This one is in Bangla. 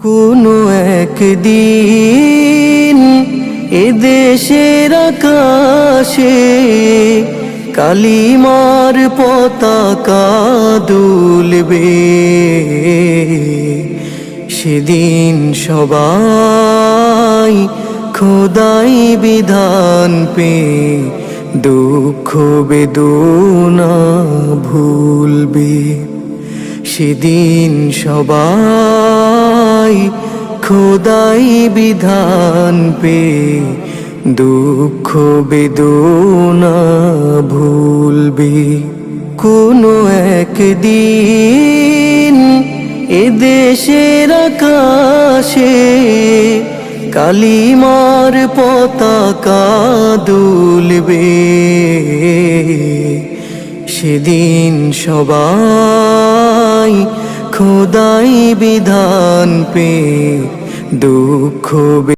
কোনো একদিন এদেশের আকাশে কালিমার পতাকা দুলবে। সেদিন সবাই খোদাই বিধান পে দুঃখ বেদনা ভুলবে। সেদিন সবাই খোদাই বিধান পে দুঃখ বেদনা ভুলবে। কোনো একদিন এদেশের আকাশে কালিমার পতাকা দুলবে। সেদিন সবাই খোদাই বিধান পে দুঃখ